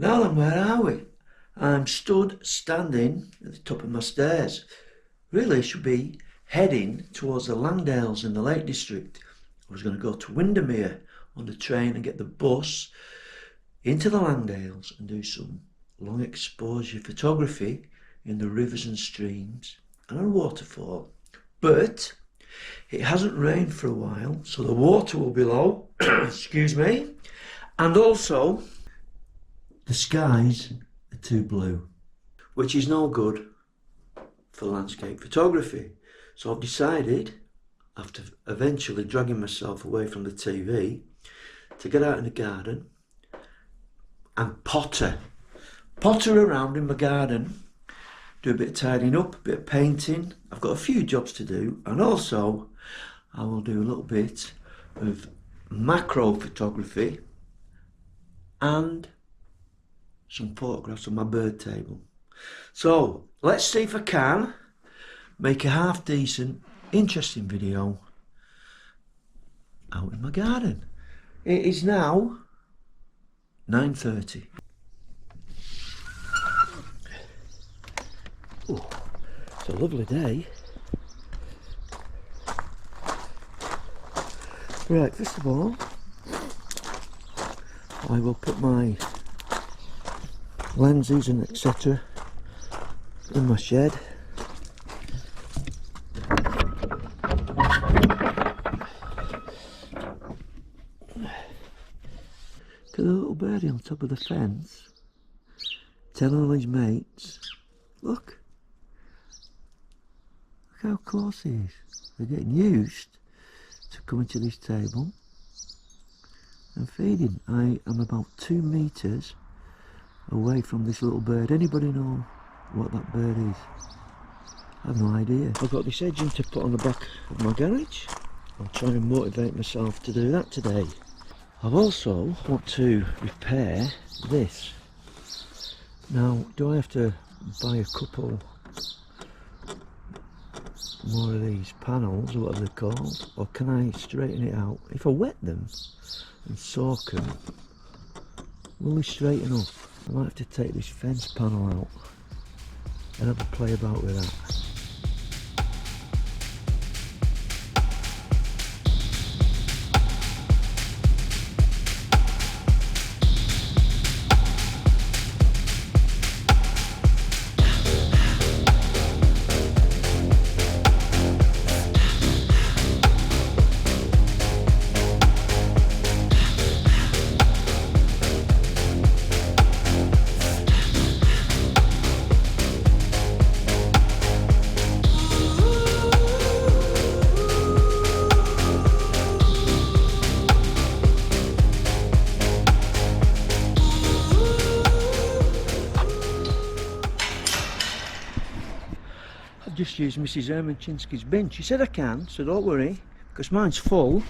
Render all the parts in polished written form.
Now then, where are we? I'm standing at the top of my stairs. Really, I should be heading towards the Langdales in the Lake District. I was going to go to Windermere on the train and get the bus into the Langdales and do some long exposure photography in the rivers and streams and a waterfall. But it hasn't rained for a while, so the water will be low, excuse me, and also the skies are too blue, which is no good for landscape photography. So I've decided, after eventually dragging myself away from the TV, to get out in the garden and potter around in my garden, do a bit of tidying up, a bit of painting. I've got a few jobs to do, and also I will do a little bit of macro photography and some photographs of my bird table. So let's see if I can make a half decent, interesting video out in my garden. It is now 9:30. Oh, it's a lovely day. Right, first of all, I will put my lenses and etc. in my shed. Look at the little birdie on top of the fence, telling all his mates, look how close he is. They're getting used to coming to this table and feeding. I am about 2 meters away from this little bird. Anybody know what that bird is? I have no idea. I've got this edging to put on the back of my garage. I'll try and motivate myself to do that today. I've also want to repair this. Now, do I have to buy a couple more of these panels, or what are they called, or can I straighten it out? If I wet them and soak them, will they straighten up? I might have to take this fence panel out and have a play about with that. Just use Mrs. Ermachinsky's bin. She said I can, so don't worry, because mine's full,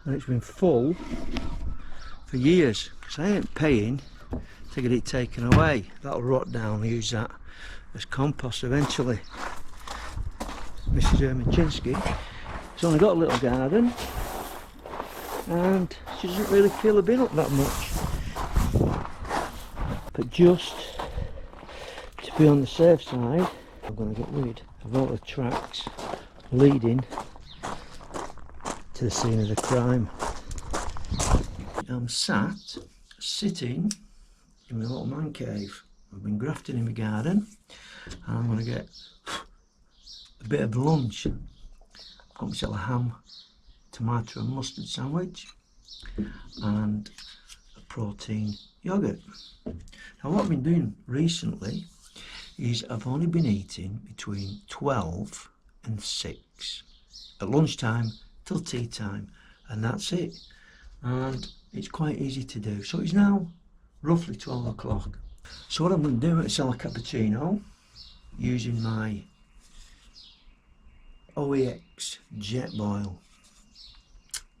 and it's been full for years, because I ain't paying to get it taken away. That'll rot down. I use that as compost eventually. Mrs. Ermachinsky has only got a little garden, and she doesn't really fill the bin up that much. But just to be on the safe side, I'm going to get rid of all the tracks leading to the scene of the crime. I'm sitting in my little man cave. I've been grafting in my garden, and I'm going to get a bit of lunch. I've got myself a ham, tomato and mustard sandwich and a protein yoghurt. Now what I've been doing recently is I've only been eating between 12 and 6. at lunchtime till tea time, and that's it. And it's quite easy to do. So it's now roughly 12 o'clock. So what I'm going to do is sell a cappuccino using my OEX jet boil,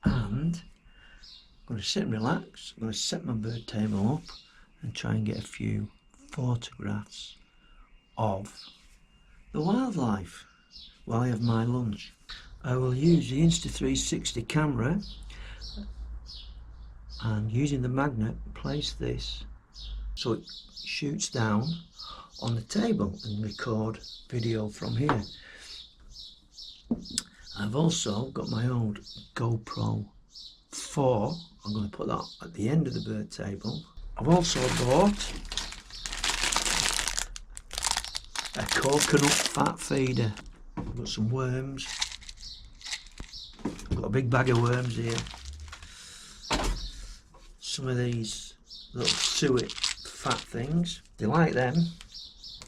and I'm going to sit and relax. I'm going to set my bird table up and try and get a few photographs of the wildlife while I have my lunch. I will use the Insta360 camera, and using the magnet place this so it shoots down on the table and record video from here. I've also got my old GoPro 4. I'm going to put that at the end of the bird table. I've also bought a coconut fat feeder. I've got some worms. I've got a big bag of worms here. Some of these little suet fat things, they like them.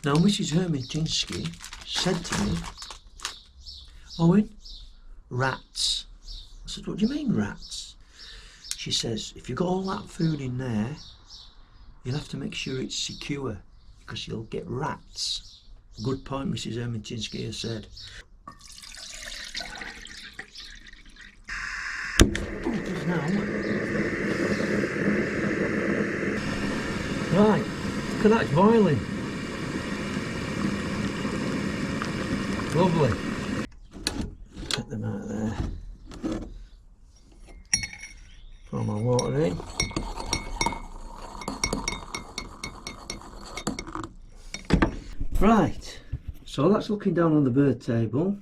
Now Mrs. Hermatinsky said to me, Owen, rats. I said, what do you mean rats? She says, if you've got all that food in there, you'll have to make sure it's secure because you'll get rats. Good point, Mrs. Hermatinsky has said. Right, look at that, it's boiling. Lovely. Get them out of there. Pour my water in. Right, so that's looking down on the bird table.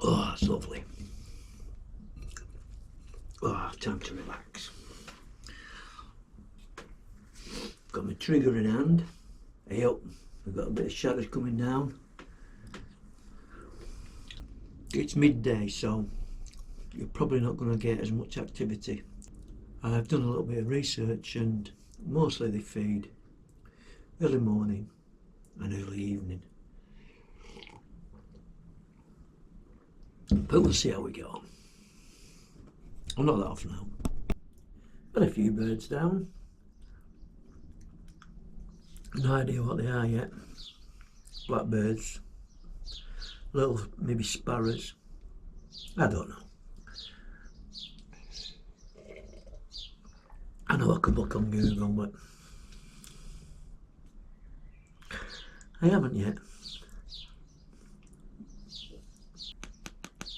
Oh, that's lovely. Oh, time to relax. Got my trigger in hand. Hey up, we've got a bit of shadows coming down. It's midday, so you're probably not going to get as much activity. I've done a little bit of research, and mostly they feed early morning and early evening. But we'll see how we get on. I'm not that off now. Got a few birds down. No idea what they are yet. Blackbirds. Little maybe sparrows. I don't know. I know I could look on Google, but I haven't yet.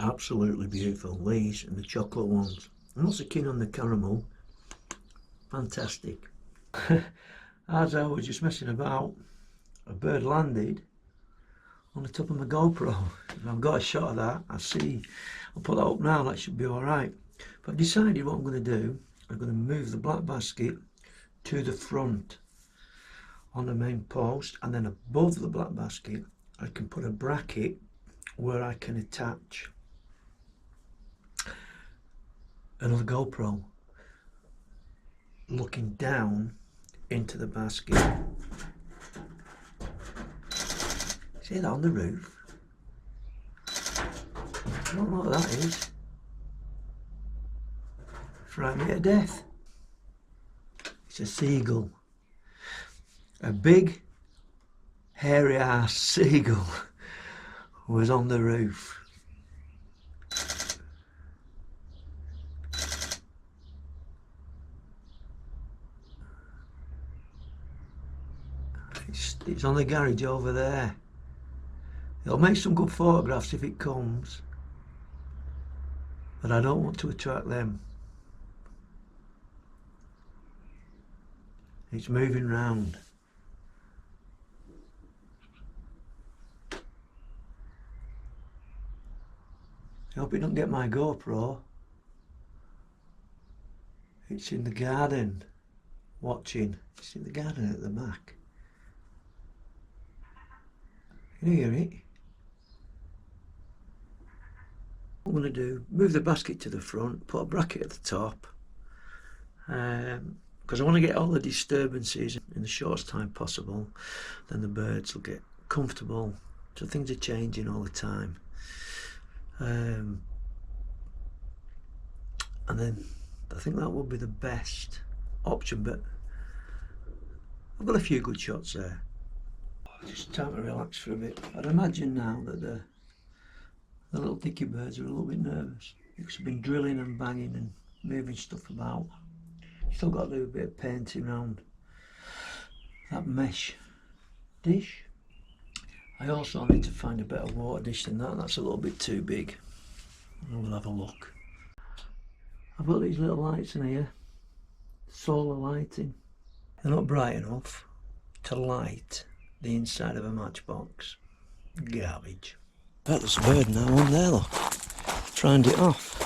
Absolutely beautiful, these and the chocolate ones. I'm not so keen on the caramel. Fantastic. As I was just messing about, a bird landed on the top of my GoPro. If I've got a shot of that, I'll put that up now, that should be alright. But I've decided what I'm going to do. I'm going to move the black basket to the front on the main post, and then above the black basket I can put a bracket where I can attach another GoPro looking down into the basket. See that on the roof? I don't know what that is. Frightened me to death. It's a seagull. A big hairy ass seagull was on the roof. It's on the garage over there. It'll make some good photographs if it comes, but I don't want to attract them. It's moving round. I hope it don't get my GoPro. It's in the garden watching. It's in the garden at the back. Can you hear it? What I'm going to do, move the basket to the front, put a bracket at the top, because I want to get all the disturbances in the shortest time possible. Then the birds will get comfortable. So things are changing all the time. And then I think that would be the best option, but I've got a few good shots there. Just time to relax for a bit. I'd imagine now that the little dicky birds are a little bit nervous because I've been drilling and banging and moving stuff about. Still got to do a bit of painting around that mesh dish. I also need to find a better water dish than that. That's a little bit too big. We'll have a look. I've got these little lights in here, solar lighting. They're not bright enough to light the inside of a matchbox. Garbage. I bet there's a bird now on there, look. Trying it off.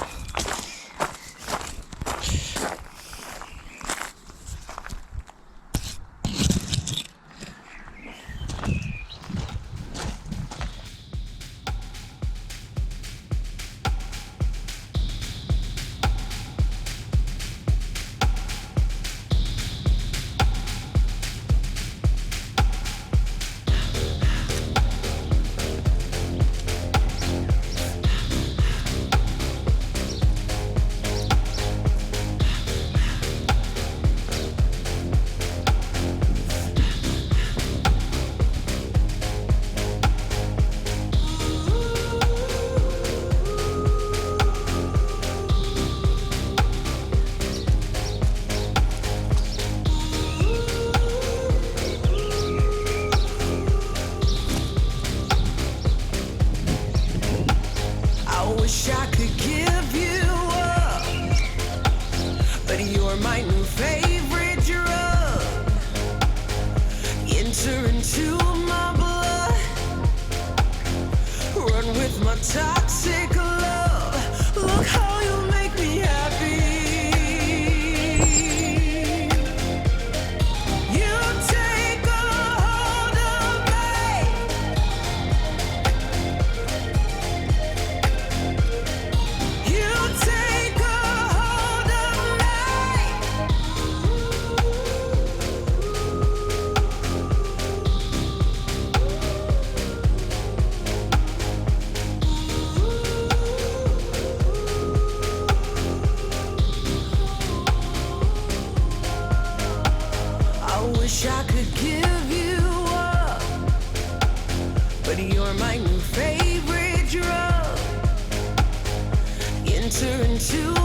Wish I could give you up, but you're my new favorite drug. Enter into my blood, run with my toxic love. Look how you make me happy. You take a hold of me. Wish I could give you up, but you're my new favorite drug. Enter into